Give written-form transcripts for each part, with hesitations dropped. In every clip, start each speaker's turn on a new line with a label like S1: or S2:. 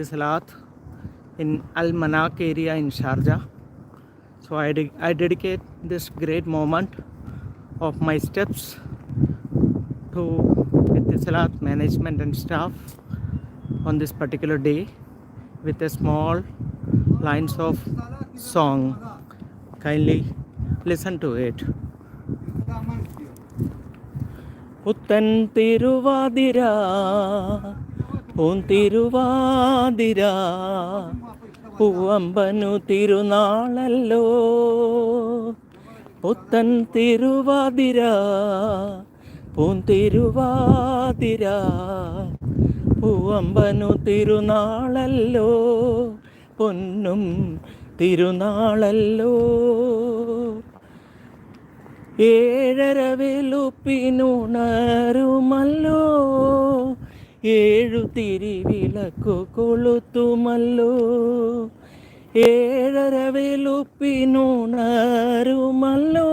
S1: Salat in Al Manak area in Sharjah. So I dedicate this great moment of my steps to Salat management and staff on this particular day with a small lines of song. Kindly listen to it. പുത്തൻ തിരുവാതിര പൂന്തിരുവാതിര പൂവമ്പനു തിരുനാളല്ലോ പുത്തൻ തിരുവാതിര പൂന്തിരുവാതിര പൂവമ്പനു തിരുനാളല്ലോ പൊന്നും തിരുനാളല്ലോ ഏഴര വെളുപ്പിനുണരുമല്ലോ ഏഴു തിരിവിളക്കു കൊളുത്തുമല്ലോ ഏഴര വെളുപ്പിനുണരുമല്ലോ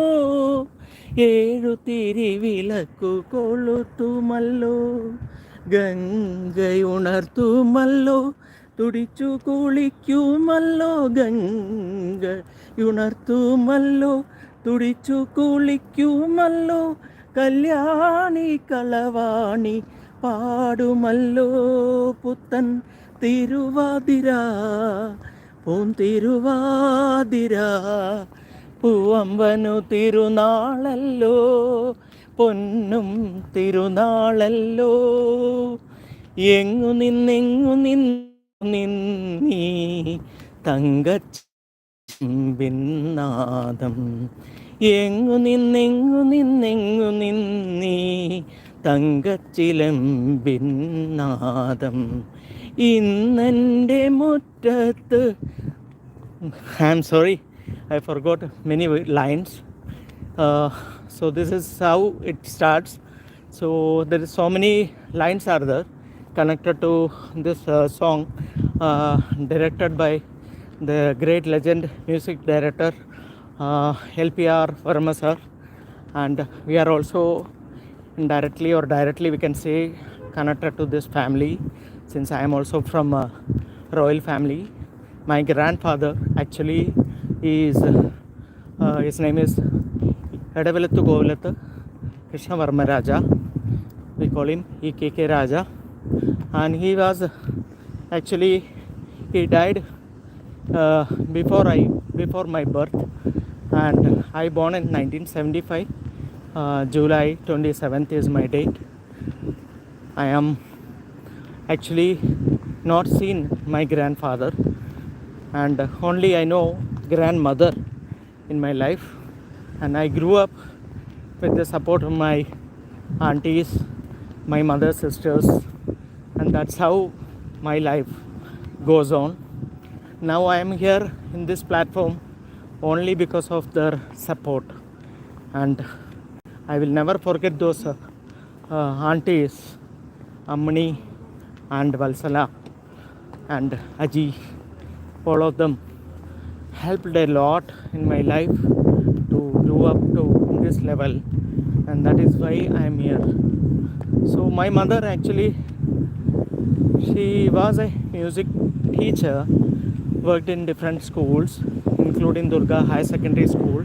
S1: ഏഴു തിരിവിളക്കു കൊളുത്തുമല്ലോ ഗംഗയുണർത്തുമല്ലോ തുടിച്ചു കുളിക്കുമല്ലോ ഗംഗയുണർത്തുമല്ലോ തുടിച്ചു കുളിക്കുമല്ലോ കല്യാണി കളവാണി പാടുമല്ലോ പുത്തൻ തിരുവാതിര പൂന്തിരുവാതിര പൂവമ്പനു തിരുനാളല്ലോ പൊന്നും തിരുനാളല്ലോ എങ്ങു നിന്നീ തങ്കച്ചിമ്പിന്നാദം എങ്ങു നിന്നീ തങ്കച്ചിലമ്പിന്നാദം ഇന്നെൻ്റെ മുറ്റത്ത് I am sorry, I forgot many lines. So this is how it starts. So there is so many lines are there connected to this song, directed by the great legend music director LPR VARMA sir, and we are also indirectly or directly we can say connected to this family, since I am also from a royal family. My grandfather actually is his name is Edavelathu Govilathu Krishna Varma Raja. We call him EKK Raja, and he was actually he died before my birth, and I born in 1975. July 27th is my date. I am actually not seen my grandfather, and only I know grandmother in my life, and I grew up with the support of my aunties, my mother's sisters, and that's how my life goes on. Now I am here in this platform only because of their support, and I will never forget those aunties, Ammani and Valsala and Aji. All of them helped a lot in my life to grow up to this level, and that is why I am here. So my mother actually, she was a music teacher, worked in different schools including Durga High Secondary School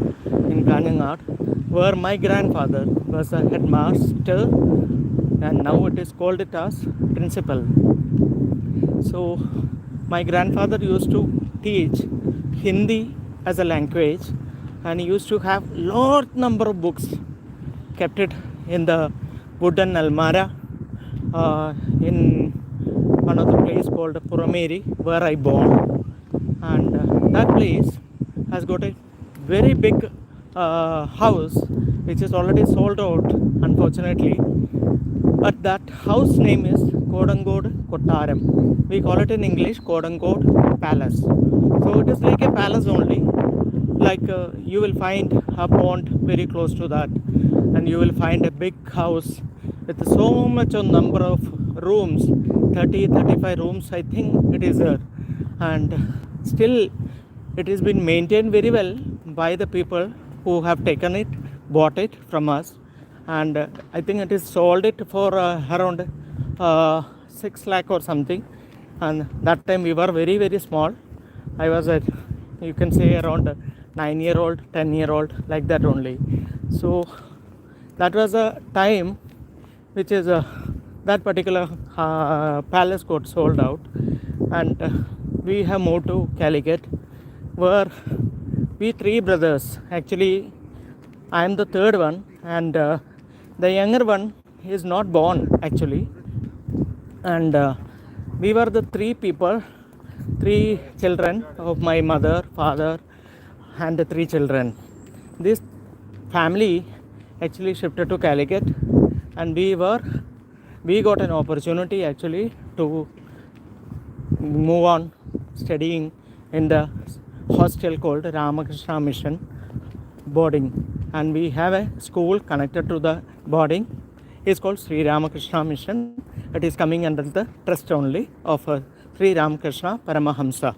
S1: in Kanyanad, where my grandfather was a headmaster, and now it is called it as principal. So my grandfather used to teach Hindi as a language, and he used to have large number of books, kept it in the wooden almara in one of the place called Purameri, where I born, and that place has got a very big house which is already sold out, unfortunately, but that house name is Kodangod Kottaram. We call it in English Kodangod Palace. So it is like a palace only, like you will find a pond very close to that, and you will find a big house with so much a number of rooms, 30-35 rooms I think it is there, and still it has been maintained very well by the people who have taken it, bought it from us, and I think it is sold it for around 6 lakh or something, and that time we were very very small. I was at, you can say, around 9-year-old, 10-year-old, like that only. So that was a time which is that particular palace got sold out, and we have moved to Calicut, where we three brothers, actually I am the third one, and the younger one is not born actually, and we were the three children of my mother, father, and the three children. This family actually shifted to Calicut, and we got an opportunity actually to move on studying in the hostel called Ramakrishna Mission boarding, and we have a school connected to the boarding. It's called Sri Ramakrishna Mission. It is coming under the trust only of Sri Ramakrishna Paramahamsa.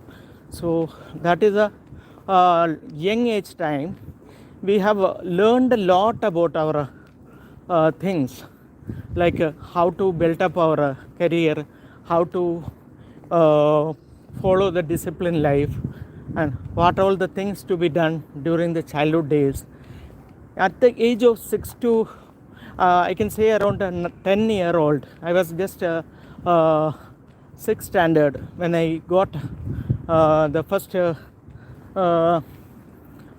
S1: So that is a young age time. We have learned a lot about our things, like how to build up our career, how to follow the discipline life, and what all the things to be done during the childhood days. At the age of 6 to I can say around a 10-year-old, I was just 6th standard when I got the first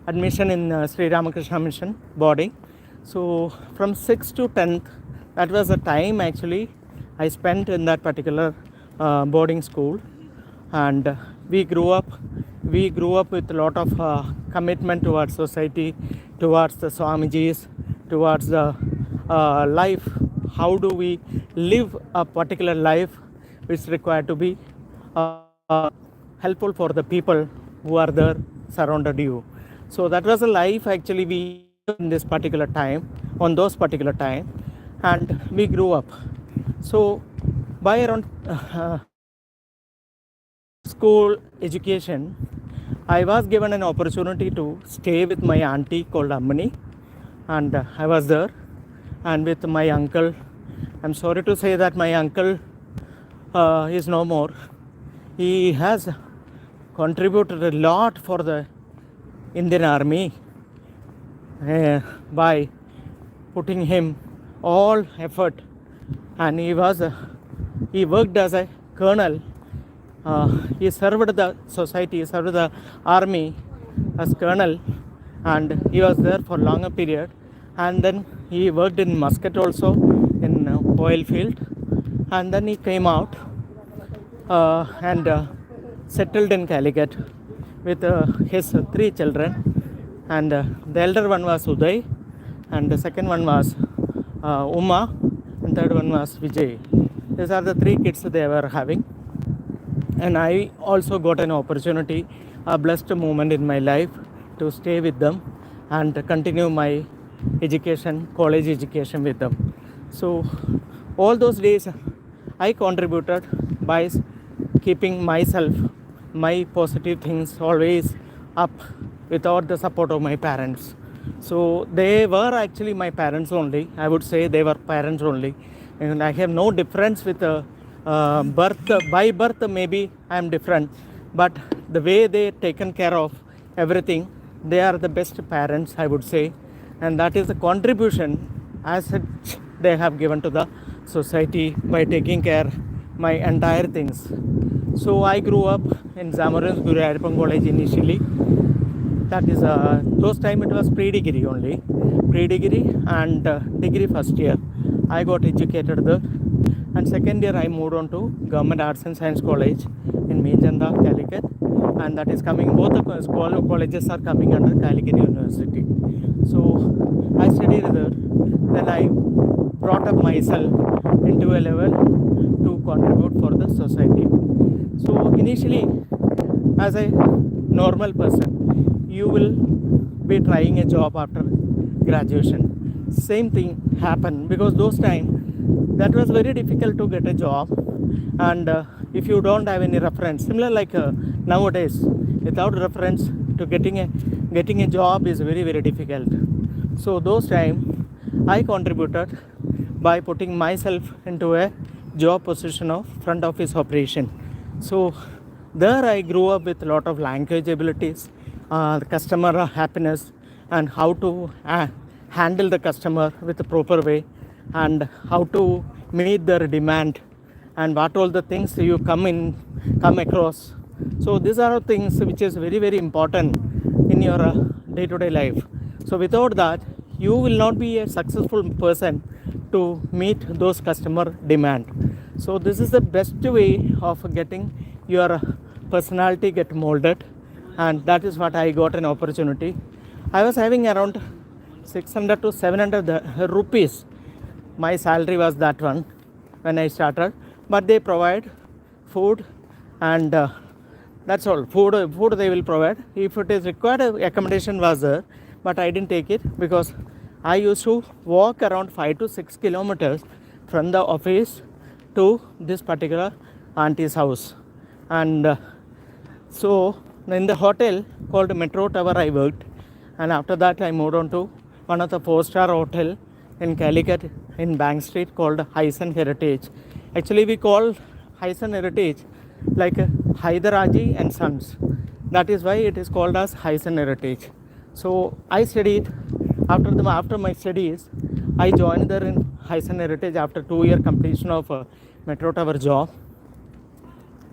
S1: admission in Sri Ramakrishna Mission boarding. So from 6th to 10th, that was the time actually I spent in that particular boarding school, and we grew up with a lot of commitment towards society, towards the Swamijis, towards the life. How do we live a particular life which is required to be helpful for the people who are there surrounded you. So that was a life actually we in this particular time, on those particular time, and we grew up. So by around school education, I was given an opportunity to stay with my auntie called Ammani, and I was there, and with my uncle. I'm sorry to say that my uncle is no more. He has contributed a lot for the Indian Army by putting him all effort, and he worked as a colonel. He served the society, he served the army as colonel, and he was there for longer period. And then he worked in Muscat also, in oil field, and then he came out and settled in Calicut with his three children, and the elder one was Uday, and the second one was Uma, and third one was Vijay. These are the three kids they were having, and I also got an opportunity, a blessed moment in my life, to stay with them and continue my education, college education with them. So all those days I contributed by keeping myself, my positive things always up without the support of my parents. So they were actually my parents only. I would say they were parents only, and I have no difference with birth. By birth maybe I am different, but the way they taken care of everything, they are the best parents, I would say, and that is the contribution as such they have given to the society by taking care my entire things. So I grew up in Zamorin's Guru Ayyappan College initially. That is those time it was pre-degree only, pre-degree and degree first year. I got educated there, and second year I moved on to Government Arts and Science College in Mejanda, Calicut, and that is coming, both the colleges are coming under Calicut University. So I studied there. Then I brought up myself into a level to contribute for the society. So initially, as a normal person, you will be trying a job after graduation. Same thing happened, because those time that was very difficult to get a job, and if you don't have any reference, similar like nowadays, without reference to getting a job is very very difficult. So those time I contributed by putting myself into a job position of front office operation. So there I grew up with a lot of language abilities, the customer happiness, and how to handle the customer with the proper way, and how to meet their demand, and what all the things you come across. So these are things which is very very important in your day-to-day life. So without that, you will not be a successful person to meet those customer demand. So this is the best way of getting your personality get molded, and that is what I got an opportunity. I was having around 600 to 700 rupees. My salary was that one when I started, but they provide food, and that's all. Food they will provide. If it is required, accommodation was there, but I didn't take it because I used to walk around 5 to 6 kilometers from the office to this particular auntie's house. And so in the hotel called Metro Tower I worked, and after that I moved on to one of the 4-star hotel in Calicut in Bank Street called Hysan Heritage. Actually we call Hysan Heritage like Hyderabadi and Sons. That is why it is called as Hysan Heritage. So I studied after my studies. I joined there in Hysan Heritage after 2-year completion of Metro Tower job,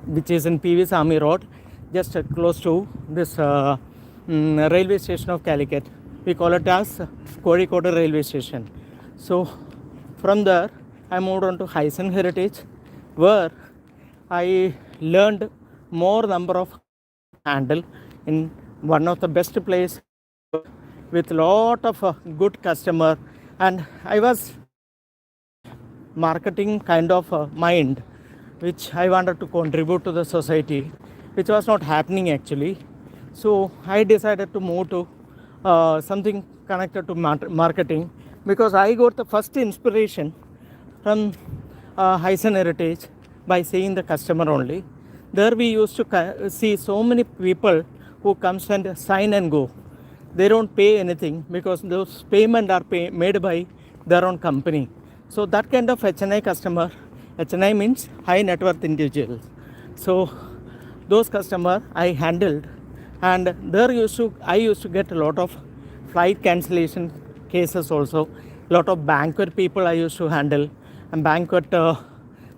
S1: which is in PV's Army Road, just close to this railway station of Calicut. We call it as Kozhikode railway station. So from there I moved on to Hysan Heritage, where I learned more number of handle in one of the best place with lot of good customer, and I was marketing kind of mind which I wanted to contribute to the society, which was not happening actually. So I decided to move to something connected to marketing, because I got the first inspiration from Hysan Heritage by seeing the customer only. There we used to see so many people who comes and sign and go. They don't pay anything because those payments are made by their own company. So that kind of HNI customer, HNI means high net worth individuals. So those customer I handled, and there I used to get a lot of flight cancellation cases also. Lot of banquet people I used to handle, and banquet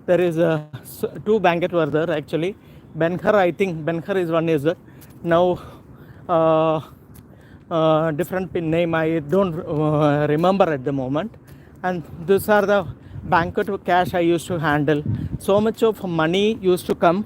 S1: there is 2 banquet were there actually. Benhar, I think Benhar is one is now different name I don't remember at the moment. And these are the banquet cash I used to handle. So much of money used to come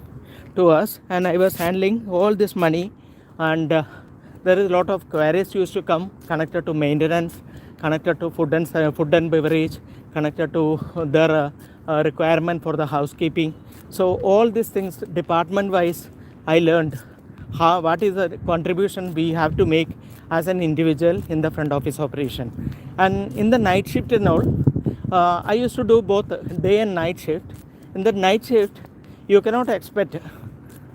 S1: to us, and I was handling all this money, and there is a lot of queries used to come connected to maintenance, connected to food and beverage, connected to their requirement for the housekeeping. So all these things department wise I learned what is the contribution we have to make as an individual in the front office operation. And in the night shift and all, I used to do both day and night shift. In the night shift you cannot expect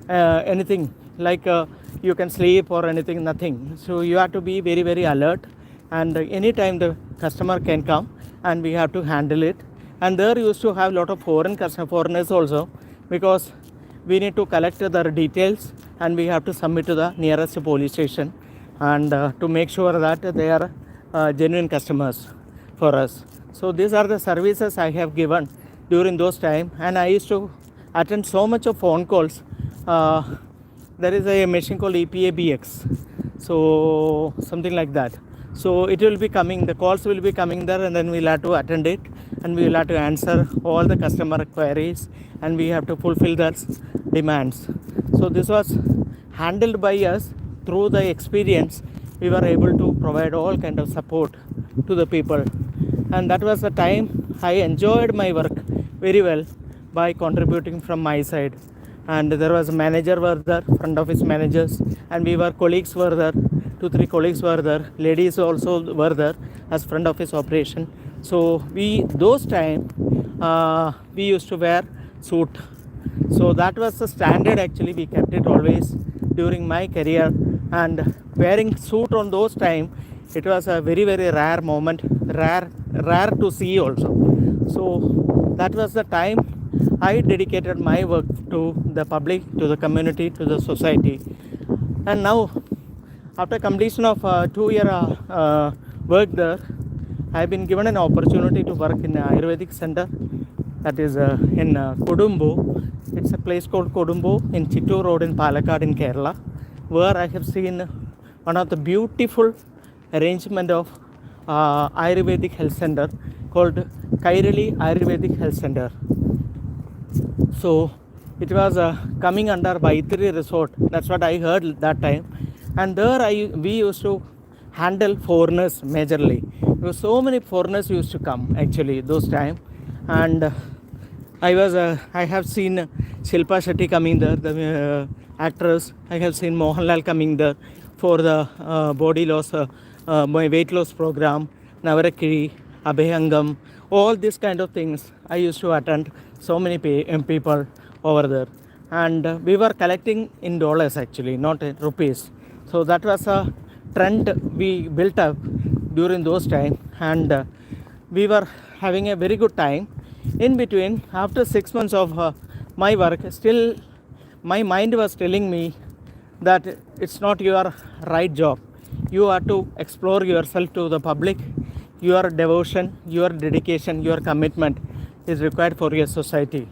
S1: anything like you can sleep or anything, nothing. So you have to be very very alert, and anytime the customer can come and we have to handle it. And there used to have a lot of foreigners also, because we need to collect their details and we have to submit to the nearest police station, and to make sure that they are genuine customers for us. So these are the services I have given during those time, and I used to attend so much of phone calls. There is a machine called EPABX, so something like that. So it will be coming, the calls will be coming there, and then we'll have to attend it, and we will have to answer all the customer queries, and we have to fulfill their demands. So this was handled by us. Through the experience we were able to provide all kind of support to the people, and that was the time I enjoyed my work very well by contributing from my side. And there was a manager were there, front office managers, and we were colleagues were there, 2-3 colleagues were there, ladies also were there as front office operation. So those time we used to wear suit. So that was the standard actually, we kept it always during my career. And wearing suit on those time, it was a very very rare moment, rare to see also. So that was the time I dedicated my work to the public, to the community, to the society. And now, after completion of 2 year work there, I have been given an opportunity to work in an Ayurvedic center that is in Kodumbu. It's a place called Kodumbu in Chittoor Road in Palakkad in Kerala, where I have seen one of the beautiful arrangement of Ayurvedic health center called Kairali Ayurvedic Health Center. So it was coming under Vaitri Resort. That's what I heard that time. And there we used to handle foreigners majorly. There were so many foreigners used to come actually those time. And I have seen Shilpa Shetty coming there, the actress. I have seen Mohanlal coming there for the body loss, my weight loss program, Navarakiri, Abhayangam, all these kind of things. I used to attend so many people over there. And we were collecting in dollars actually, not in rupees. So that was a trend we built up during those time. And we were having a very good time. In between, after 6 months of my work, still my mind was telling me that it's not your right job. You have to explore yourself to the public. Your devotion, your dedication, your commitment is required for your society,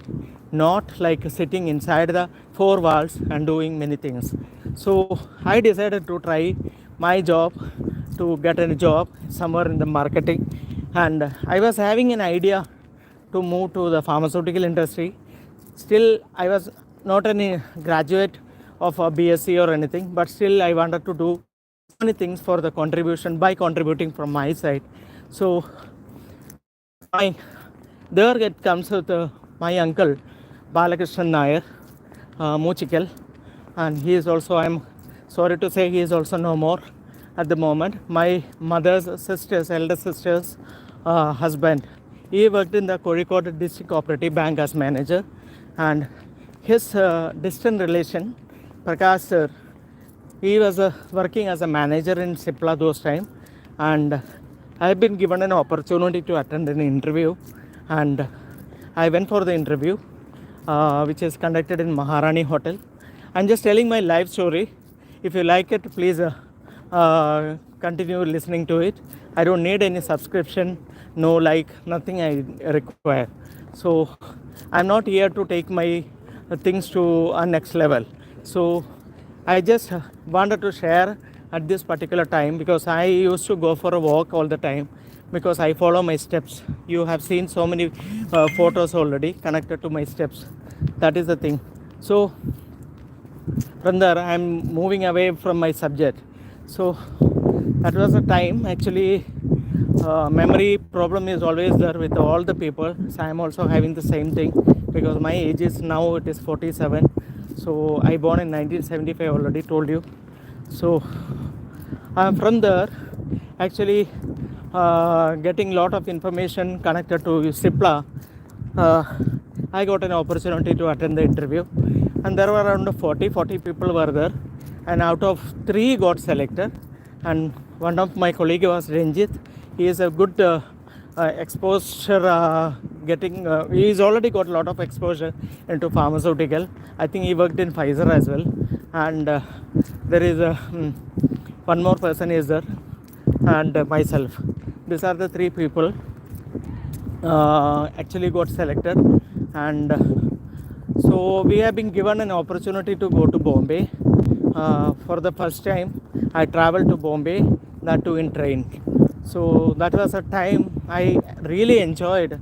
S1: not like sitting inside the four walls and doing many things. So I decided to try my job, to get a job somewhere in the marketing. And I was having an idea to move to the pharmaceutical industry. Still, I was not any graduate of a BSc or anything, but still I wanted to do many things for the contribution by contributing from my side. So there it comes with my uncle Balakrishnan Nair, Muchikal, and he is also, I'm sorry to say, he is also no more at the moment. My mother's sister's elder sister's husband, he worked in the Kozhikode District Cooperative Bank as manager, and his distant relation Prakash sir, he was working as a manager in Sipla those time, and I have been given an opportunity to attend an interview, and I went for the interview, which is conducted in Maharani Hotel. I'm just telling my life story. If you like it, please continue listening to it. I don't need any subscription, no like, nothing I require. So I'm not here to take my things to a next level. So I just wanted to share at this particular time, because I used to go for a walk all the time, because I follow my steps. You have seen so many photos already connected to my steps. That is the thing. So from there I am moving away from my subject. So that was a time actually. Memory problem is always there with all the people. So I am also having the same thing, because my age is now, it is 47. So I born in 1975, already told you. So from there actually getting lot of information connected to Sipla, I got an opportunity to attend the interview, and there were around 40 people were there, and out of 3 got selected, and one of my colleague was Ranjit. He is a good exposure getting, he's already got a lot of exposure into pharmaceutical. I think he worked in Pfizer as well, and there is one more person is there, and myself. These are the 3 people actually got selected, and so we have been given an opportunity to go to Bombay. For the first time I traveled to Bombay, that too in train. So that was a time I really enjoyed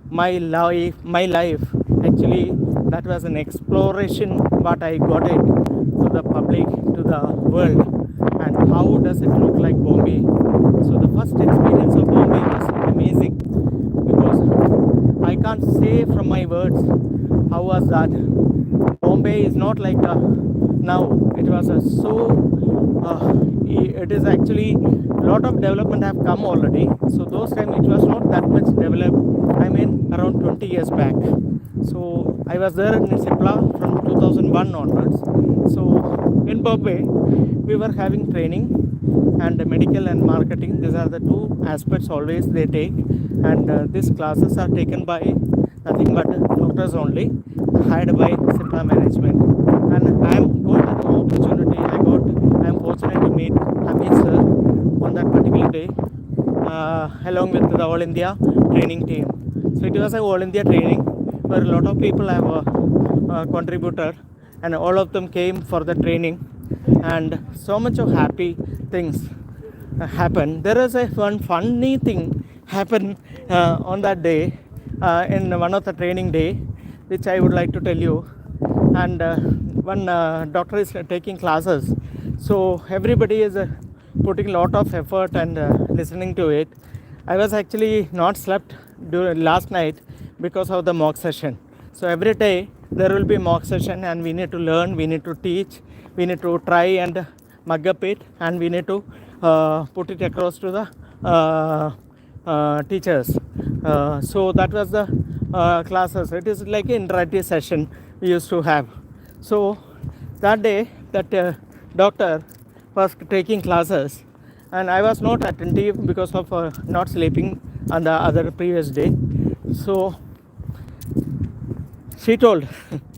S1: my life actually. That was an exploration, but I got it to the public, to the world, and how does it look like Bombay. So the first experience of Bombay was amazing, because I can't say from my words how was that. Bombay is not like now. It was it is actually a lot of development have come already. So those time it was not that much developed. I mean around 20 years back. So I was there in Sipla from 2001 onwards. So in Bombay we were having training and medical and marketing. These are the 2 aspects always they take, and these classes are taken by nothing but doctors only, hired by Simpa management. And I am got an opportunity. I am fortunate to meet Amit sir on that particular day, along with the All India training team. So it was a All India training where a lot of people have contributed, and all of them came for the training, and so much of happy things happened. There is a one funny thing happened on that day, in one of the training day, which I would like to tell you. And one doctor is taking classes, so everybody is putting a lot of effort and listening to it. I was actually not slept during last night because of the mock session. So every day there will be mock session, and we need to learn, we need to teach, we need to try and mug up it, and we need to put it across to the teachers. So that was the classes. It is like an interactive session we used to have. So that day that doctor was taking classes, and I was not attentive because of not sleeping on the other previous day. So she told,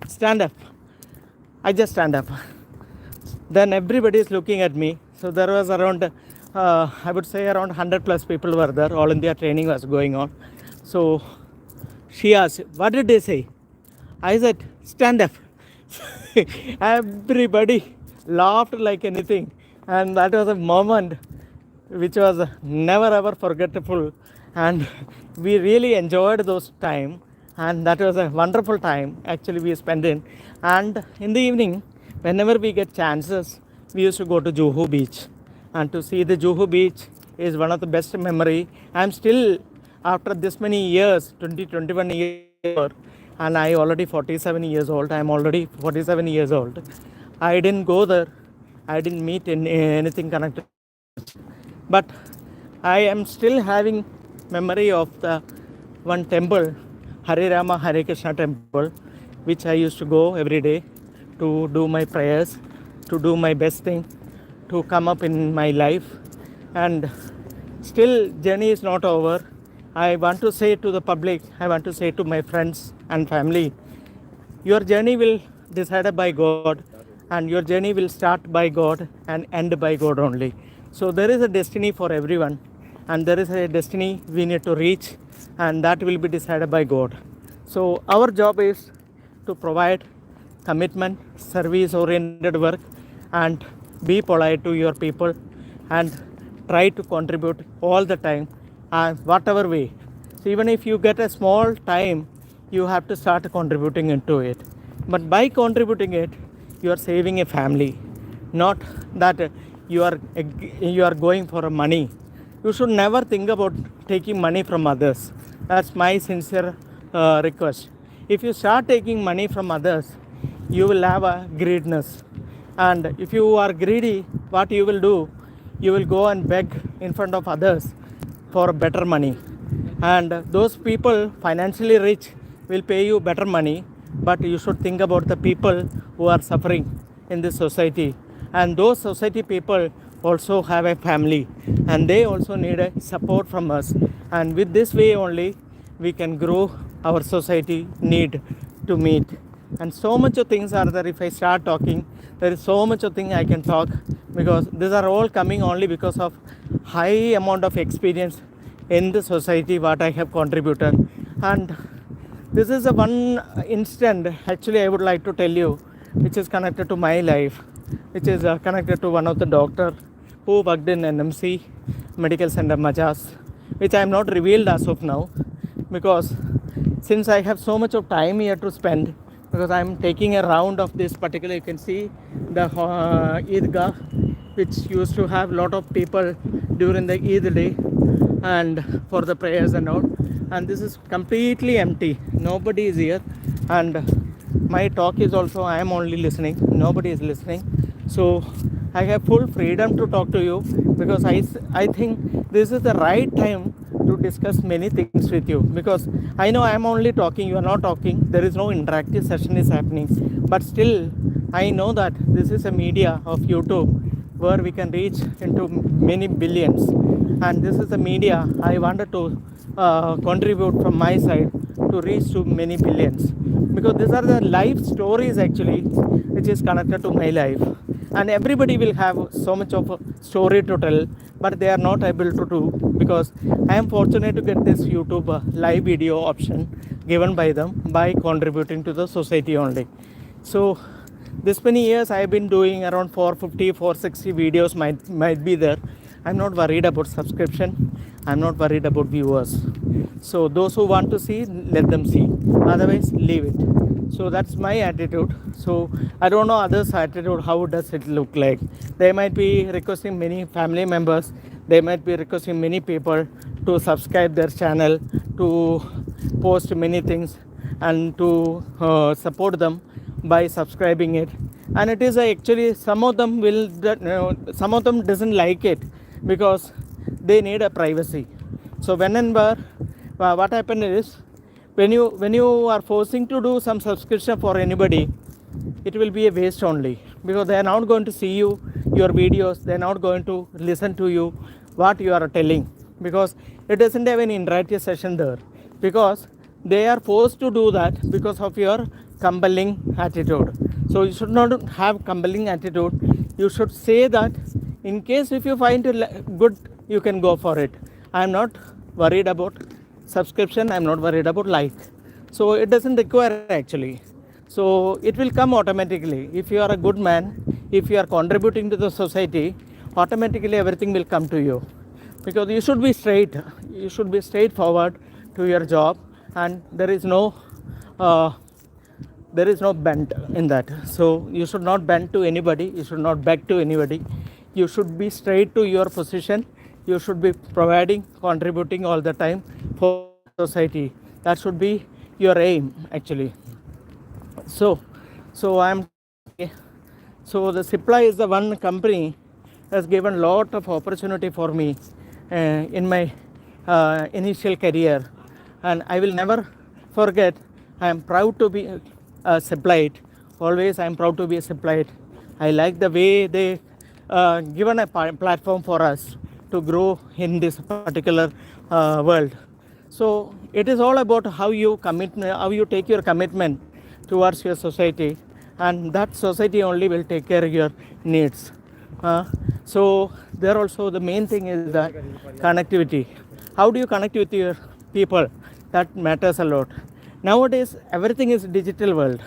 S1: stand up. I just stand up. Then everybody is looking at me. So there was around, I would say around 100 plus people were there. All India training was going on. So she asked, what did they say? I said, stand up. Everybody laughed like anything. And that was a moment which was never ever forgettable. And we really enjoyed those time. And that was a wonderful time actually we spent in. And in the evening, whenever we get chances, we used to go to Juhu Beach. And to see the Juhu Beach is one of the best memory. I'm still, after this many years, 21 years, and I already 47 years old. I'm already 47 years old. I didn't go there. I didn't meet anything connected. But I am still having memory of the one temple, Hare Rama Hare Krishna temple, which I used to go every day to do my prayers, to do my best thing, to come up in my life. And still journey is not over. I want to say to the public, I want to say to my friends and family, your journey will decided by God, and your journey will start by God and end by God only. So there is a destiny for everyone, and there is a destiny we need to reach, and that will be decided by God. So our job is to provide commitment, service oriented work, and be polite to your people, and try to contribute all the time, whatever way. So even if you get a small time, you have to start contributing into it. But by contributing it, you are saving a family, not that you are going for money. You should never think about taking money from others. That's my sincere request. If you start taking money from others, you will have a greediness. And if you are greedy, what you will do, you will go and beg in front of others for better money. And those people, financially rich, will pay you better money, but you should think about the people who are suffering in this society. And those society people also have a family, and they also need a support from us. And with this way only, we can grow our society need to meet. And so much of things are there. If I start talking, there is so much of thing I can talk, because these are all coming only because of high amount of experience in the society what I have contributed. And this is a one instant actually I would like to tell you, which is connected to my life, which is connected to one of the doctor who worked in NMC Medical Center Majas, which I am not revealed as of now, because since I have so much of time here to spend, because I am taking a round of this particular, you can see the Eidgah, which used to have a lot of people during the Eid day and for the prayers and all, and this is completely empty. Nobody is here, and my talk is also, I am only listening, nobody is listening. So I have full freedom to talk to you, because I think this is the right time to discuss many things with you, because I know I am only talking, you are not talking, there is no interactive session is happening, but still I know that this is a media of YouTube where we can reach into many billions, and this is a media I wanted to contribute from my side to reach to many billions, because these are the life stories actually which is connected to my life, and everybody will have so much of a story to tell, but they are not able to do, because I am fortunate to get this YouTube live video option given by them by contributing to the society only. So this many years I have been doing around 450 460 videos might be there. I'm not worried about subscription, I'm not worried about viewers. So those who want to see, let them see, otherwise leave it. So that's my attitude. So I don't know others' attitude, how does it look like. They might be requesting many family members, they might be requesting many people to subscribe their channel, to post many things, and to support them by subscribing it. And it is actually, some of them will, some of them doesn't like it because they need a privacy. So when and where what happened is, when you are forcing to do some subscription for anybody, it will be a waste only, because they are not going to see you, your videos, they are not going to listen to you what you are telling, because it doesn't have any interactive session there, because they are forced to do that because of your compelling attitude. So you should not have compelling attitude. You should say that in case if you find it good, you can go for it. I am not worried about subscription, I am not worried about like. So it doesn't require actually. So it will come automatically. If you are a good man, if you are contributing to the society, automatically everything will come to you, because you should be straight, you should be straightforward to your job, and there is no bend in that. So you should not bend to anybody, you should not beg to anybody, you should be straight to your position, you should be providing, contributing all the time for society. That should be your aim actually. So the Cipla is the one company has given a lot of opportunity for me in my initial career, and I will never forget. I am proud to be a Ciplite. Always I am proud to be a Ciplite. I like the way they given a platform for us to grow in this particular world. So it is all about how you commit, how you take your commitment towards your society, and that society only will take care of your needs. So there also the main thing is the connectivity. How do you connect with your people? That matters a lot. Nowadays everything is digital world.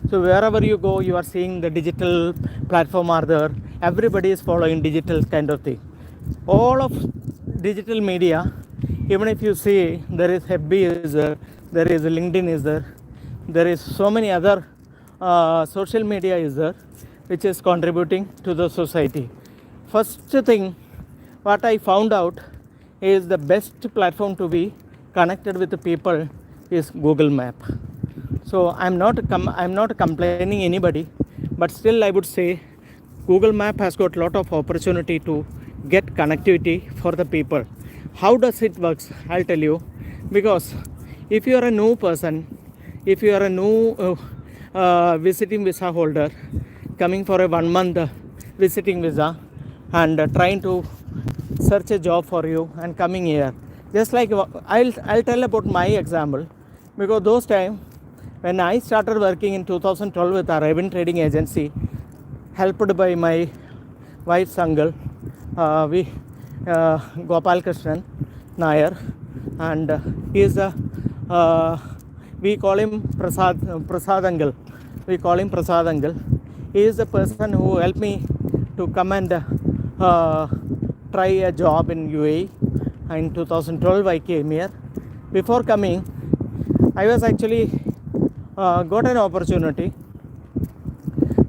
S1: So wherever you go, you are seeing the digital platform are there. Everybody is following digital kind of thing. All of digital media, even if you see, there is FB is there, there is LinkedIn is there is so many other social media is there, which is contributing to the society. First thing what I found out is the best platform to be connected with the people is Google Map. So I'm not complaining anybody, but still I would say Google Map has got a lot of opportunity to get connectivity for the people. How does it works? I'll tell you. Because if you are a new person, if you are a new visiting visa holder coming for a 1 month visiting visa and trying to search a job for you and coming here, just like I'll tell about my example, because those time when I started working in 2012 with Arabian Trading Agency, helped by my wife's uncle, Gopal Krishnan Nair, and he is we call him Prasad uncle. We call him Prasad uncle. He is the person who helped me to come and try a job in UAE. In 2012 I came here. Before coming, I was actually got an opportunity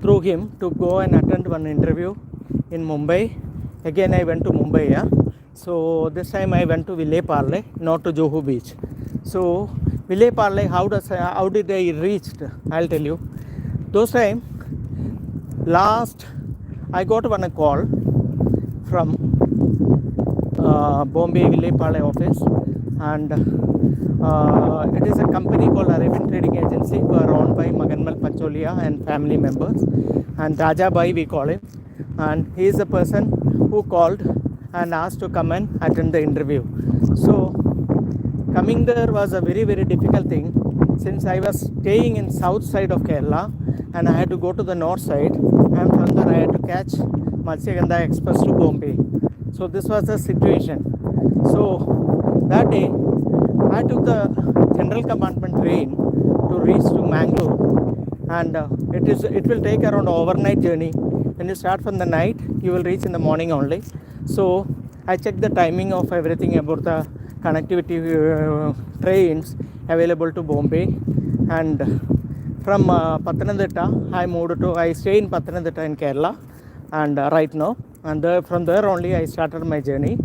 S1: through him to go and attend one interview in Mumbai. Again I went to Mumbai, yeah. So this time I went to Ville Parle, not to Juhu Beach. So Ville Parle, how did I reach? I'll tell you. Those time, last I got one call from Bombay Ville Parle office, and it is a company called Arabian Trading Agency, who are owned by Maganmal Pacholia and family members, and Raja Bhai we call him, and he is the person who called and asked to come and attend the interview. So coming there was a very, very difficult thing, since I was staying in south side of Kerala and I had to go to the north side, and from there I had to catch Matsyagadha Express to Bombay. So this was the situation. So that day I took the general compartment train to reach to Mangalore, and it will take around overnight journey. When you start from the night, you will reach in the morning only. So I checked the timing of everything about the connectivity trains available to Bombay, and from Pathanamthitta I stay in Pathanamthitta in Kerala, and right now, and from there only I started my journey.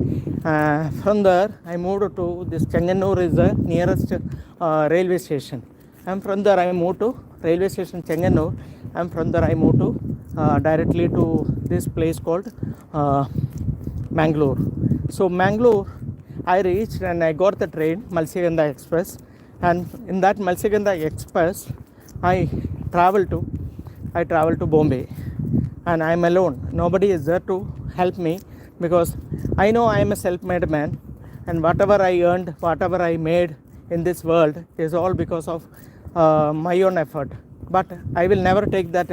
S1: From there I moved to this Chenganur is the nearest railway station, and from there I moved to railway station Chenganur, and from there I moved to directly to this place called Mangalore. So Mangalore I reached and I got the train Matsyagadha Express, and in that Matsyagadha Express I traveled to Bombay, and I am alone. Nobody is there to help me, because I know I am a self-made man, and whatever I earned, whatever I made in this world is all because of my own effort. But I will never take that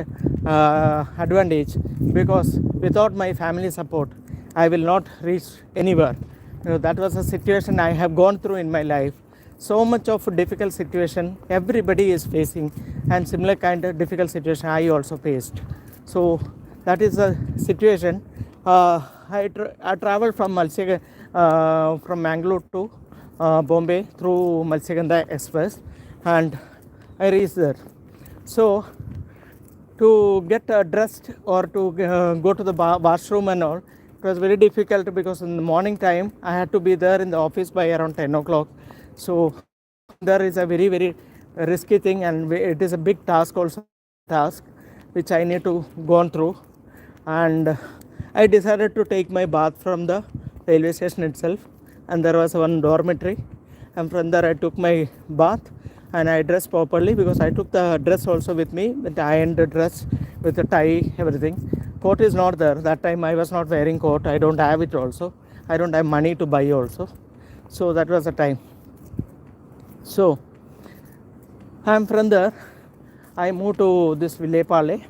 S1: advantage, because without my family support I will not reach anywhere. That was a situation I have gone through in my life. So much of difficult situation everybody is facing, and similar kind of difficult situation I also faced. So that is the situation. I traveled from Mangalore to Bombay through Matsyagadha Express, and I reached there. So to get dressed or to go to the washroom and all, it was very difficult, because in the morning time I had to be there in the office by around 10 o'clock. So there is a very, very risky thing, and it is a big task also, which I need to go on through. And I decided to take my bath from the railway station itself, and there was one dormitory, and from there I took my bath and I dressed properly, because I took the dress also with me, the ironed dress with the tie, everything. Coat is not there. That time I was not wearing coat. I don't have it also. I don't have money to buy also. So that was the time. So I'm from there. I moved to this Villepale.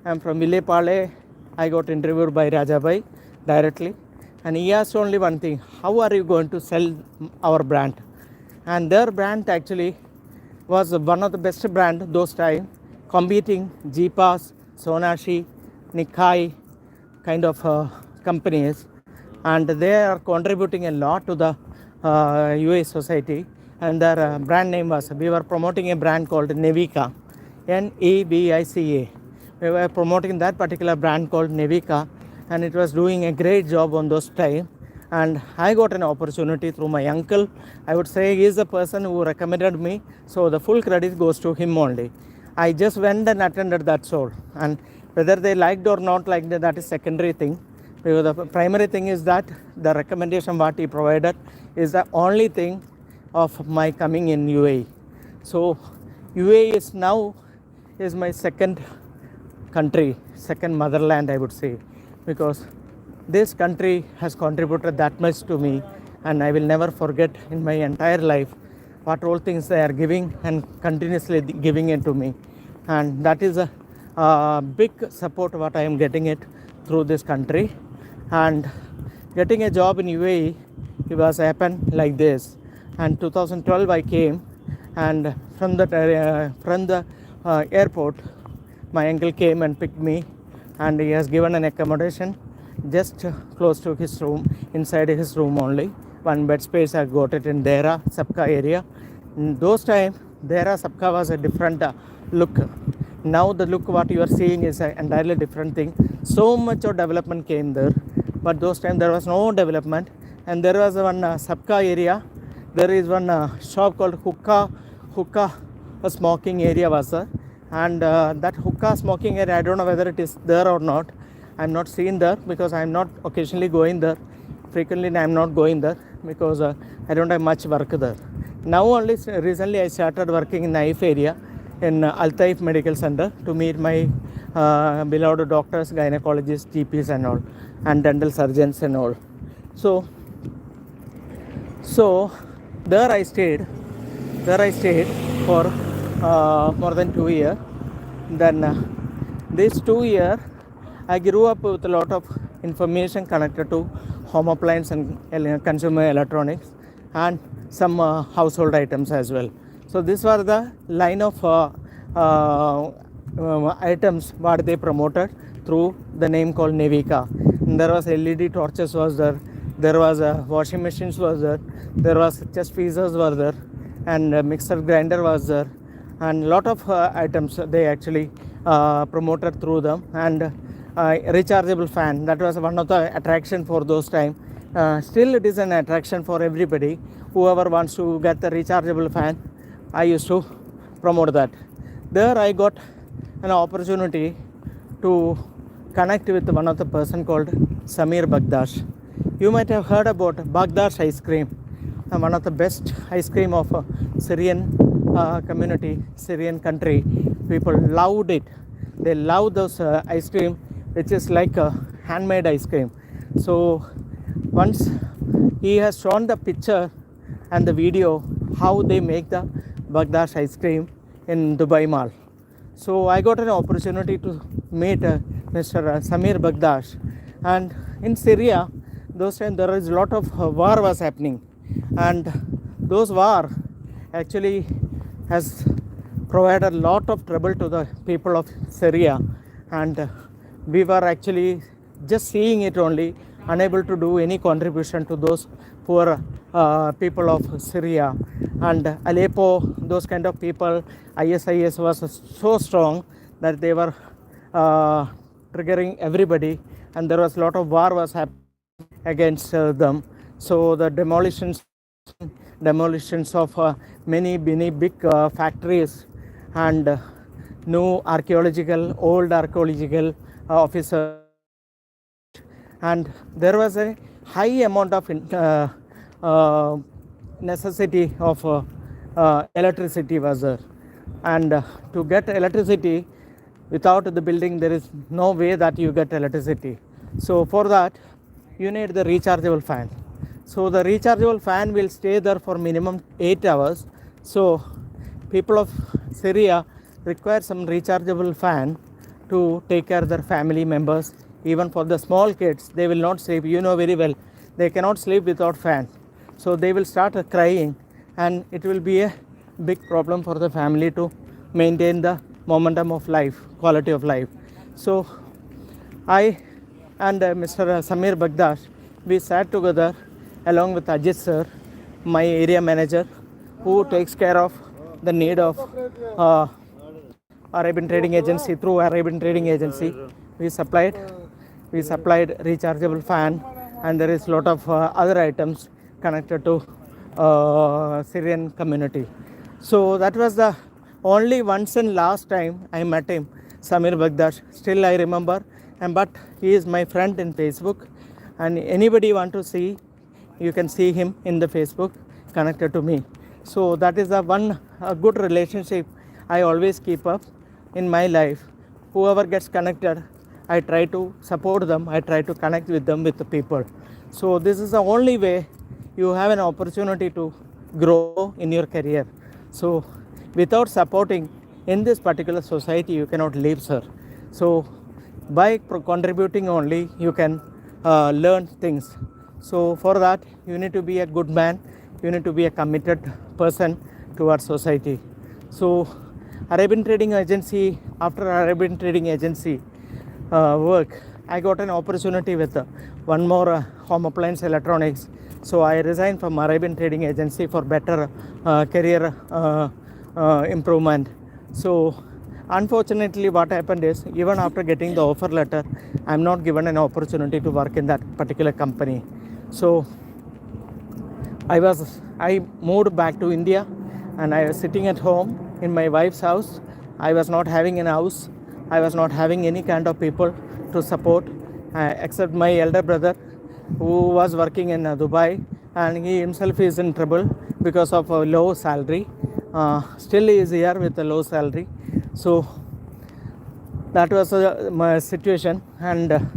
S1: And from Villepale, I got interviewed by Rajabai directly. And he asked only one thing: how are you going to sell our brand? And their brand actually was one of the best brand those time, competing Jeepas, Sonashi, Nikkei kind of companies, and they are contributing a lot to the UA society. And their brand name was, we were promoting a brand called Nevica, Nevica. We were promoting that particular brand called Nevica, and it was doing a great job on those time. And I got an opportunity through my uncle. I would say he is the person who recommended me, so the full credit goes to him only. I just went and attended that show, and whether they liked or not liked, that is secondary thing, because the primary thing is that the recommendation what he provided is the only thing of my coming in UAE. So UAE is now is my second country, second motherland, I would say, because this country has contributed that much to me, and I will never forget in my entire life what all things they are giving and continuously giving it to me. And that is a big support what I am getting it through this country. And getting a job in UAE, it was happened like this. And 2012 I came, and from the airport my uncle came and picked me, and he has given an accommodation just close to his room, inside his room only. One bed space I got it in Dera, Sabka area. In those times, Dera, Sabka was a different look. Now the look what you are seeing is an entirely different thing. So much of development came there, but those times there was no development. And there was one Sabka area. There is one shop called hookah smoking area was there. And that hookah smoking area, I don't know whether it is there or not. I'm not seeing there, because I'm not occasionally going there. Frequently I'm not going there, because I don't have much work there. Now only recently I started working in Naif area, in Al Taif Medical Center, to meet my beloved doctors, gynecologists, GPs and all, and dental surgeons and all. So there I stayed. There I stayed for more than 2 years. Then this 2 year, I grew up with a lot of information connected to home appliance and consumer electronics and some household items as well. So these were the line of items what they promoted through the name called Nevika. And there was LED torches was there was washing machines was there was chest freezers were there, and mixer grinder was there, and lot of items they actually promoted through them. And rechargeable fan, that was one of the attraction for those time. Still it is an attraction for everybody. Whoever wants to get the rechargeable fan, I used to promote that. There I got an opportunity to connect with one of the person called Samir Bagdash. You might have heard about Bagdash ice cream, one of the best ice cream of Syrian community, Syrian country. People loved it. They love those ice cream, which is like a handmade ice cream. So once he has shown the picture and the video how they make the Bagdash ice cream in Dubai Mall. So I got an opportunity to meet Mr. Samir Bagdash. And in Syria, those times there is a lot of war was happening, and those war actually has provided a lot of trouble to the people of Syria, and we were actually just seeing it only, unable to do any contribution to those poor people of Syria. And Aleppo, those kind of people, ISIS was so strong that they were triggering everybody, and there was a lot of war was happening against them. So the demolitions of many big factories and new old archaeological officers, and there was a high amount of necessity of electricity was there, and to get electricity without the building, there is no way that you get electricity. So for that you need the rechargeable fan. So the rechargeable fan will stay there for minimum 8 hours. So people of Syria require some rechargeable fan to take care of their family members. Even for the small kids, they will not sleep. You know very well, they cannot sleep without fan. So they will start crying, and it will be a big problem for the family to maintain the momentum of life, quality of life. So I and Mr. Samir Bagdash, we sat together along with Ajit sir, my area manager, who takes care of the need of Arabian Trading Agency. Through Arabian Trading Agency, we supplied rechargeable fan, and there is a lot of other items connected to Syrian community. So that was the only once and last time I met him, Samir Bagdash. Still I remember, but he is my friend in Facebook, and anybody want to see, you can see him in the Facebook connected to me. So that is a good relationship I always keep up in my life. Whoever gets connected, I try to support them, I try to connect with them, with the people. So this is the only way you have an opportunity to grow in your career. So without supporting in this particular society, you cannot live, sir. So by contributing only, you can learn things. So for that, you need to be a good man, you need to be a committed person towards society. So Arabian Trading Agency, after Arabian Trading Agency work, I got an opportunity with one more home appliance electronics. So I resigned from Arabian Trading Agency for better career improvement. So unfortunately what happened is, even after getting the offer letter, I'm not given an opportunity to work in that particular company. So I moved back to India, and I was sitting at home in my wife's house. I was not having an house, I was not having any kind of people to support, except my elder brother, who was working in Dubai, and he himself is in trouble because of a low salary. Still he is here with a low salary. So that was my situation, and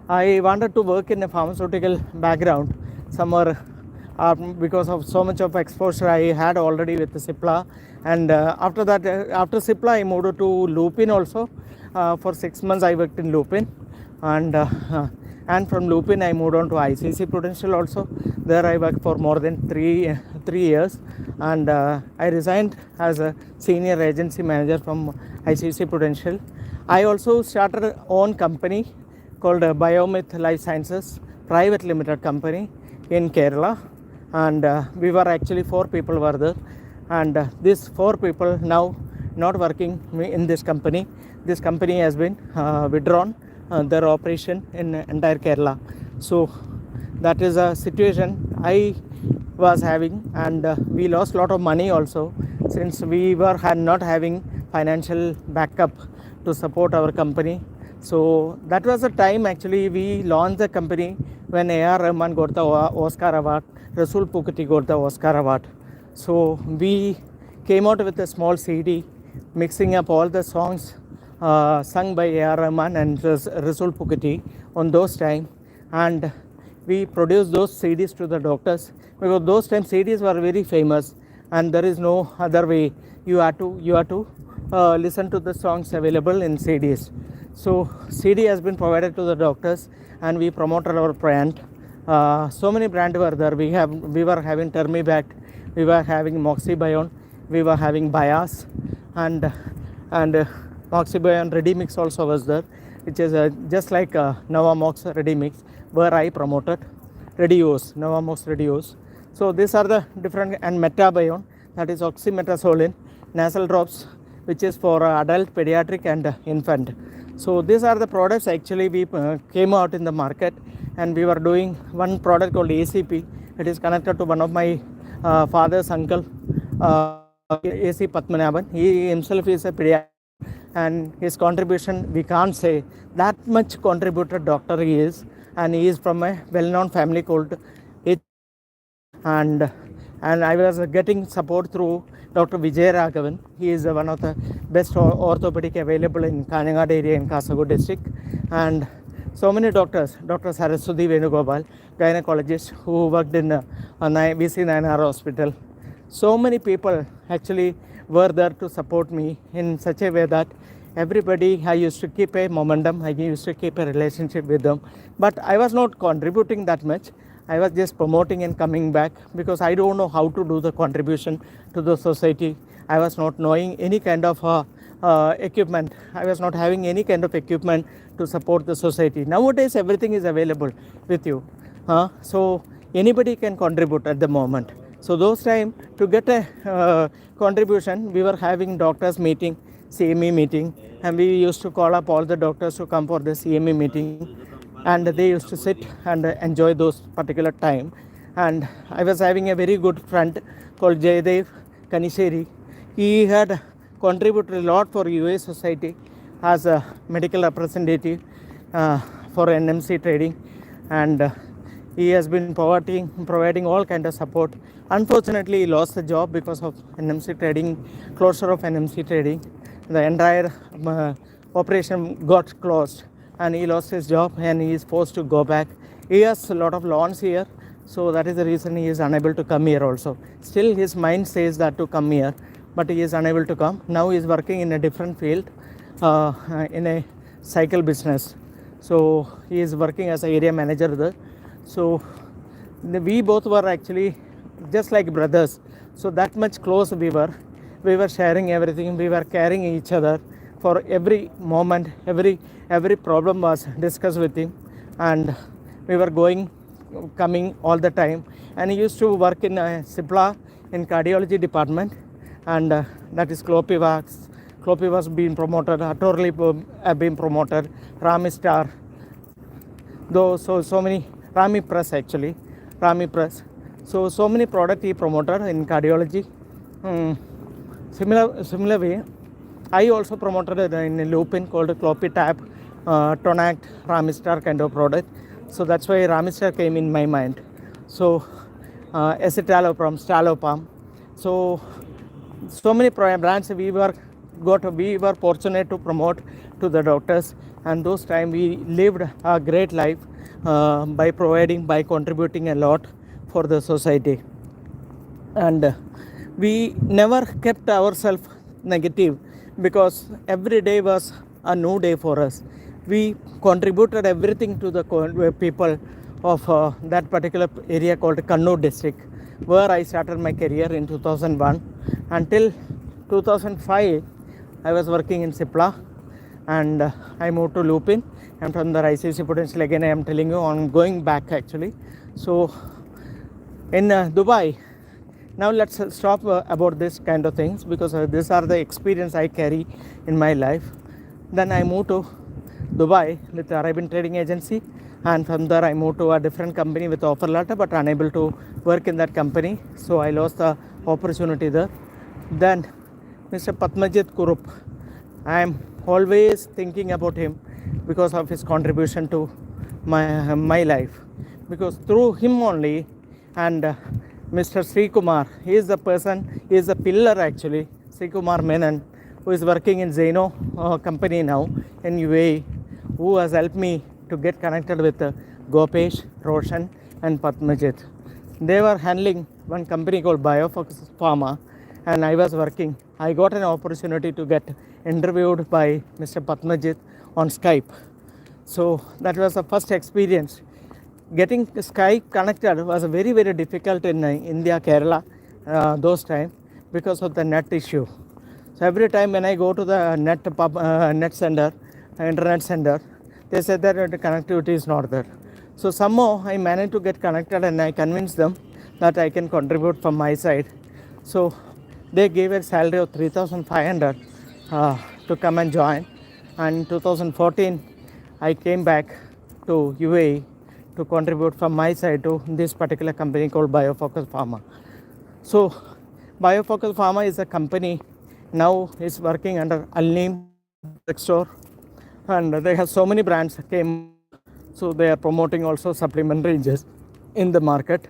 S1: I wanted to work in a pharmaceutical background, somewhere because of so much of exposure I had already with the Cipla. And after that, after Cipla, I moved to Lupin also. For 6 months, I worked in Lupin, and from Lupin, I moved on to ICC Prudential also. There, I worked for more than three years, and I resigned as a senior agency manager from ICC Prudential. I also started a own company called Biomith Life Sciences Private Limited Company in Kerala, and we were actually 4 people were there, and these 4 people now not working in this company. This company has been withdrawn their operation in entire Kerala. So that is a situation I was having, and we lost a lot of money also, since we were not having financial backup to support our company. So that was the time actually we launched the company when A.R. Rahman got the Oscar Award, Rasul Pukati got the Oscar Award. So we came out with a small CD mixing up all the songs sung by A.R. Rahman and Rasul Pukati on those time, and we produced those CDs to the doctors, because those times CDs were very famous and there is no other way. You have to listen to the songs available in CDs. So CD has been provided to the doctors, and we promoted our brand. So many brands were there. We were having Termibac, we were having Moxibion, we were having Bias, and Moxibion Ready Mix also was there, which is just like Novamox Ready Mix, where I promoted Redios, Novamox Redios. So these are the different, and Metabion, that is oxymetazoline nasal drops, which is for adult, pediatric, and infant. So these are the products actually we came out in the market, and we were doing one product called ACP. It is connected to one of my father's uncle, AC Patmanabhan. He himself is a pediatrician, and his contribution, we can't say that much contributed doctor he is, and he is from a well-known family called H. And I was getting support through Dr. Vijay Raghavan. He is one of the best orthopedic available in Kanangad area in Kasaragod district. And so many doctors, Dr. Saraswati Venugopal, gynecologist who worked in VC Nayanar Hospital. So many people actually were there to support me in such a way that everybody, I used to keep a momentum, I used to keep a relationship with them. But I was not contributing that much. I was just promoting and coming back, because I don't know how to do the contribution to the society. I was not knowing any kind of equipment. I was not having any kind of equipment to support the society. Nowadays, everything is available with you. So anybody can contribute at the moment. So those time, to get a contribution, we were having doctors meeting, CME meeting, and we used to call up all the doctors to come for the CME meeting, and they used to sit and enjoy those particular time. And I was having a very good friend called Jaydev Kanisheri. He had contributed a lot for UA Society as a medical representative for NMC trading, and he has been providing all kind of support. Unfortunately, he lost the job because of NMC trading, closure of NMC trading. The entire operation got closed, and he lost his job, and he is forced to go back. He has a lot of loans here, so that is the reason he is unable to come here also. Still his mind says that to come here, but he is unable to come. Now he is working in a different field, in a cycle business. So he is working as an area manager there. So we both were actually just like brothers. So that much close we were. We were sharing everything. We were carrying each other for every moment. Every problem was discussed with him, and we were coming all the time. And he used to work in Cipla in cardiology department, and that is Clopivax. Clopivax being promoted, Atorlip have been promoted, Ramistar, though so many, Rami Press actually, Rami Press. So many products he promoted in cardiology. Similar way, I also promoted in Lupin called Clopitab, Tonact, Ramistar kind of product. So that's why Ramistar came in my mind. So Escitalopram, Stalopam. So many brands we were fortunate to promote to the doctors, and those time we lived a great life by contributing a lot for the society. And we never kept ourselves negative, because every day was a new day for us. We contributed everything to the people of that particular area called Kannur district, where I started my career in 2001. Until 2005, I was working in Sipla, and I moved to Lupin, and from the ICC potential again I am telling you I'm going back actually. So in Dubai, now let's stop about this kind of things, because these are the experience I carry in my life. Then I moved to Dubai with the Arabian Trading Agency, and from there I moved to a different company with offer letter, but unable to work in that company, so I lost the opportunity there. Then Mr. Patmajit Kurup, I am always thinking about him because of his contribution to my life, because through him only, and Mr. Sri Kumar, he is the person, he is the pillar actually, Sri Kumar Menon, who is working in Zaino company now in UAE, who has helped me to get connected with Gopesh, Roshan and Patmajit. They were handling one company called VARMA, and I was working. I got an opportunity to get interviewed by Mr. Patmajit on Skype. So that was the first experience. Getting Skype connected was very, very difficult in India, Kerala, those times, because of the net issue. So every time when I go to the net center, internet center, they said that the connectivity is not there. So somehow I managed to get connected, and I convinced them that I can contribute from my side. So they gave a salary of 3,500 to come and join. And in 2014, I came back to UAE to contribute from my side to this particular company called Biofocus Pharma. So Biofocus Pharma is a company now is working under Al-Neem drugstore, and they have so many brands came, so they are promoting also supplement ranges in the market.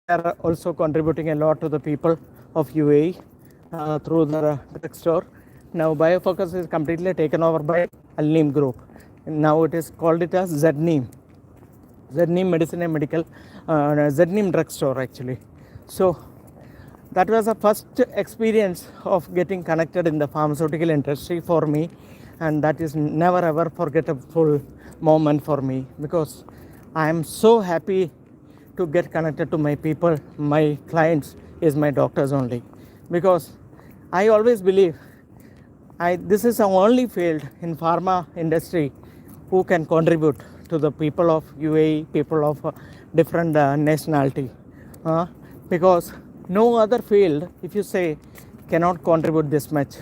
S1: They are also contributing a lot to the people of UAE through the drugstore. Now Biofocus is completely taken over by Al-Neem group. Now it is called it as Z-Neem Medicine and Medical, Z-Neem drugstore actually. So that was the first experience of getting connected in the pharmaceutical industry for me, and that is never ever forgettable moment for me, because I am so happy to get connected to my people. My clients is my doctors only, because I always believe this is the only field in pharma industry who can contribute to the people of UAE, people of different nationality, because no other field, if you say, cannot contribute this much.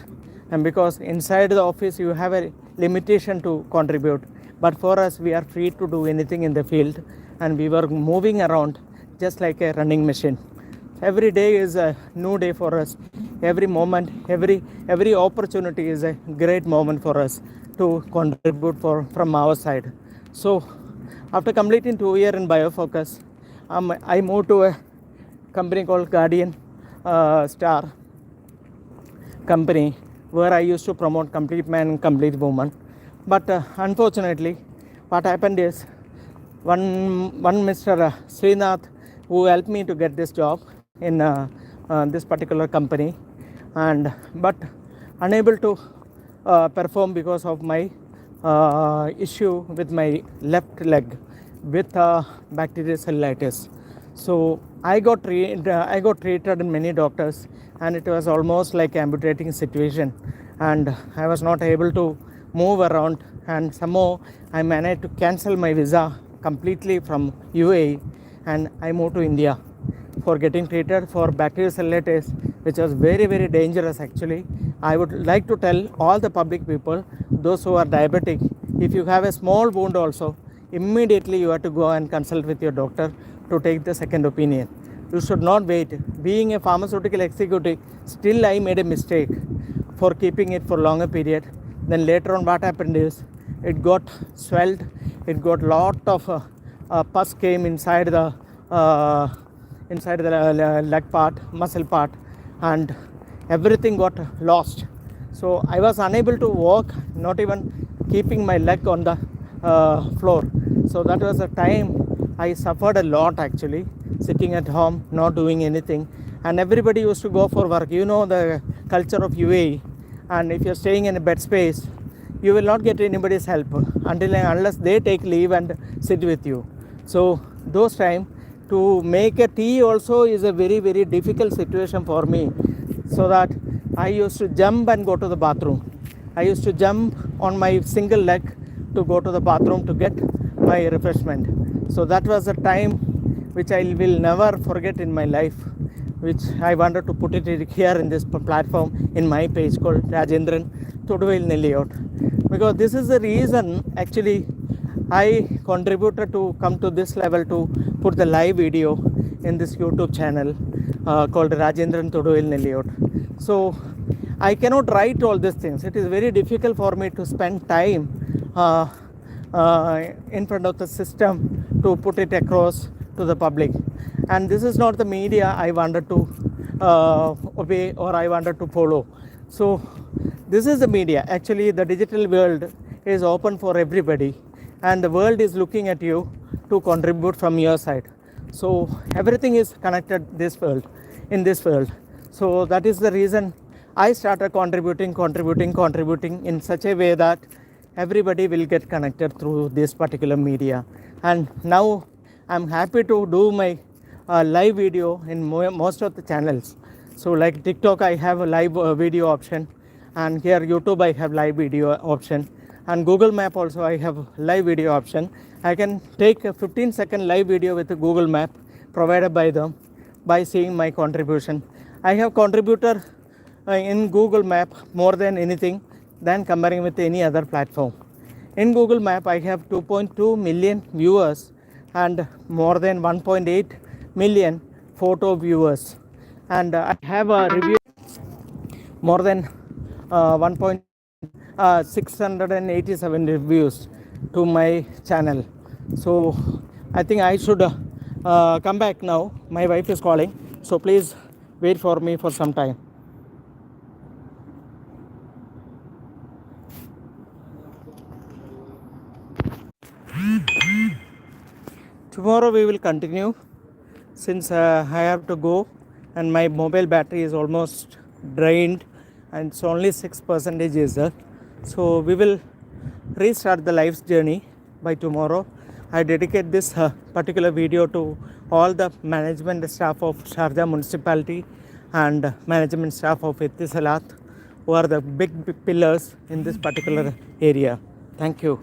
S1: And because inside the office you have a limitation to contribute, but for us we are free to do anything in the field, and we were moving around just like a running machine. Every day is a new day for us. Every moment, every opportunity is a great moment for us to contribute from our side. So after completing 2 years in Biofocus, I moved to a company called Guardian Star company, where I used to promote complete man and complete woman. But unfortunately, what happened is, one Mr. Srinath, who helped me to get this job in this particular company, but unable to perform because of my issue with my left leg with bacterial cellulitis. So I got treated in many doctors, and it was almost like amputating situation, and I was not able to move around, and somehow I managed to cancel my visa completely from UAE, and I moved to India for getting treated for bacterial cellulitis, which was very, very dangerous actually. I would like to tell all the public people, those who are diabetic, if you have a small wound also, immediately you have to go and consult with your doctor to take the second opinion. You should not wait. Being a pharmaceutical executive, still I made a mistake for keeping it for longer period. Then later on what happened is, it got swelled, it got lot of pus came inside the leg part, muscle part, and everything got lost. So I was unable to walk, not even keeping my leg on the floor. So that was the time I suffered a lot actually, sitting at home, not doing anything. And everybody used to go for work. You know the culture of UAE. And if you're staying in a bed space, you will not get anybody's help unless they take leave and sit with you. So those time to make a tea also is a very, very difficult situation for me. So that I used to jump and go to the bathroom. I used to jump on my single leg to go to the bathroom to get my refreshment. So that was a time which I will never forget in my life, which I wanted to put it here in this platform in my page called Rajendran Toduvail Nelliot. Because this is the reason actually I contributed to come to this level to put the live video in this YouTube channel called Rajendran Toduvail Nelliot. So I cannot write all these things. It is very difficult for me to spend time in front of the system to put it across to the public. And this is not the media I wanted to obey or I wanted to follow. So this is the media. Actually, the digital world is open for everybody, and the world is looking at you to contribute from your side. So everything is connected in this world. So that is the reason I started contributing in such a way that everybody will get connected through this particular media. And now I'm happy to do my live video in most of the channels. So like TikTok, I have a live video option, and here YouTube I have live video option, and Google Map also I have live video option. I can take a 15-second live video with a Google Map provided by them by seeing my contribution. I have contributed in Google Map more than anything than comparing with any other platform. In Google Map I have 2.2 million viewers and more than 1.8 million photo viewers, and I have a review more than 1.687 reviews to my channel. So I think I should come back now. My wife is calling, so please wait for me for some time. Tomorrow we will continue, since I have to go and my mobile battery is almost drained and it's only 6% is there. So we will restart the life's journey by tomorrow. I dedicate this particular video to all the management staff of Sharjah municipality and management staff of Etisalat, who are the big pillars in this particular area. Thank you.